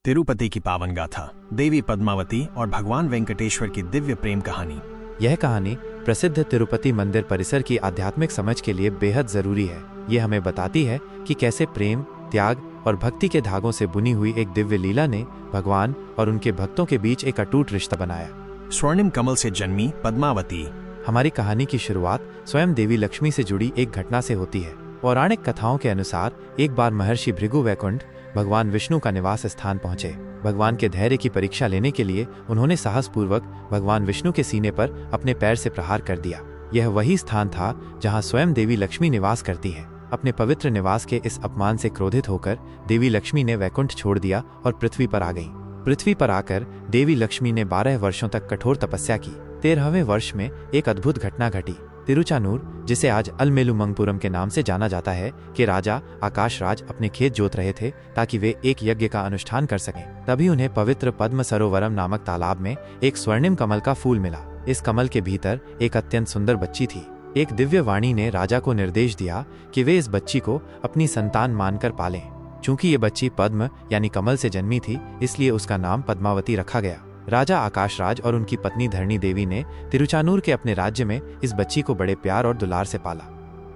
तिरुपति की पावन गाथा, देवी पद्मावती और भगवान वेंकटेश्वर की दिव्य प्रेम कहानी। यह कहानी प्रसिद्ध तिरुपति मंदिर परिसर की आध्यात्मिक समझ के लिए बेहद जरूरी है। ये हमें बताती है कि कैसे प्रेम, त्याग और भक्ति के धागों से बुनी हुई एक दिव्य लीला ने भगवान और उनके भक्तों के बीच एक अटूट रिश्ता बनाया। स्वर्णिम कमल से जन्मी पद्मावती। हमारी कहानी की शुरुआत स्वयं देवी लक्ष्मी से जुड़ी एक घटना से होती है। पौराणिक कथाओं के अनुसार एक बार महर्षि भृगु वैकुंठ भगवान विष्णु का निवास स्थान पहुंचे। भगवान के धैर्य की परीक्षा लेने के लिए उन्होंने साहसपूर्वक भगवान विष्णु के सीने पर अपने पैर से प्रहार कर दिया। यह वही स्थान था जहां स्वयं देवी लक्ष्मी निवास करती है। अपने पवित्र निवास के इस अपमान से क्रोधित होकर देवी लक्ष्मी ने वैकुंठ छोड़ दिया और पृथ्वी पर आ गई। पृथ्वी पर आकर देवी लक्ष्मी ने 12 वर्षों तक कठोर तपस्या की। 13वें वर्ष में एक अद्भुत घटना घटी। तिरुचानूर, जिसे आज अलमेलुमंगपुरम के नाम से जाना जाता है, के राजा आकाश राज अपने खेत जोत रहे थे ताकि वे एक यज्ञ का अनुष्ठान कर सकें। तभी उन्हें पवित्र पद्म सरोवरम नामक तालाब में एक स्वर्णिम कमल का फूल मिला। इस कमल के भीतर एक अत्यंत सुंदर बच्ची थी। एक दिव्य वाणी ने राजा को निर्देश दिया कि वे इस बच्ची को अपनी संतान मानकर पालें। चूंकि ये बच्ची पद्म यानी कमल से जन्मी थी, इसलिए उसका नाम पद्मावती रखा गया। राजा आकाश राज और उनकी पत्नी धरणी देवी ने तिरुचानूर के अपने राज्य में इस बच्ची को बड़े प्यार और दुलार से पाला।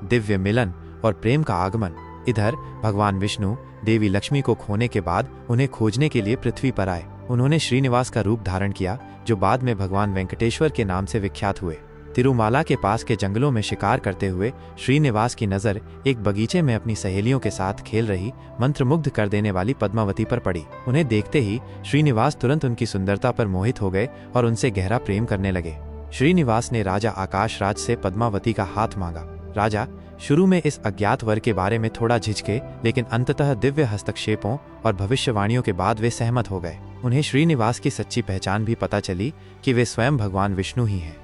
दिव्य मिलन और प्रेम का आगमन। इधर भगवान विष्णु देवी लक्ष्मी को खोने के बाद उन्हें खोजने के लिए पृथ्वी पर आए। उन्होंने श्रीनिवास का रूप धारण किया, जो बाद में भगवान वेंकटेश्वर के नाम से विख्यात हुए। तिरुमाला के पास के जंगलों में शिकार करते हुए श्रीनिवास की नजर एक बगीचे में अपनी सहेलियों के साथ खेल रही मंत्रमुग्ध कर देने वाली पद्मावती पर पड़ी। उन्हें देखते ही श्रीनिवास तुरंत उनकी सुंदरता पर मोहित हो गए और उनसे गहरा प्रेम करने लगे। श्रीनिवास ने राजा आकाश राज से पद्मावती का हाथ मांगा। राजा शुरू में इस अज्ञात वर के बारे में थोड़ा झिझके, लेकिन अंततः दिव्य हस्तक्षेपों और भविष्यवाणियों के बाद वे सहमत हो गए। उन्हें श्रीनिवास की सच्ची पहचान भी पता चली कि वे स्वयं भगवान विष्णु ही हैं।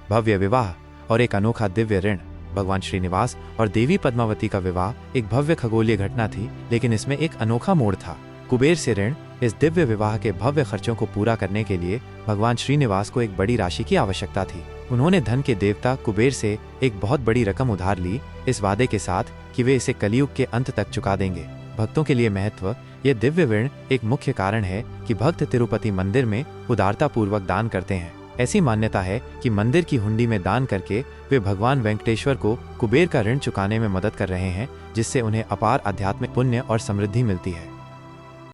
भव्य विवाह और एक अनोखा दिव्य ऋण। भगवान श्रीनिवास और देवी पद्मावती का विवाह एक भव्य खगोलीय घटना थी, लेकिन इसमें एक अनोखा मोड़ था। कुबेर से ऋण। इस दिव्य विवाह के भव्य खर्चों को पूरा करने के लिए भगवान श्रीनिवास को एक बड़ी राशि की आवश्यकता थी। उन्होंने धन के देवता कुबेर से एक बहुत बड़ी रकम उधार ली, इस वादे के साथ कि वे इसे कलयुग के अंत तक चुका देंगे। भक्तों के लिए महत्व। यह दिव्य ऋण एक मुख्य कारण है कि भक्त तिरुपति मंदिर में उदारता पूर्वक दान करते हैं। ऐसी मान्यता है कि मंदिर की हुंडी में दान करके वे भगवान वेंकटेश्वर को कुबेर का ऋण चुकाने में मदद कर रहे हैं, जिससे उन्हें अपार आध्यात्मिक पुण्य और समृद्धि मिलती है।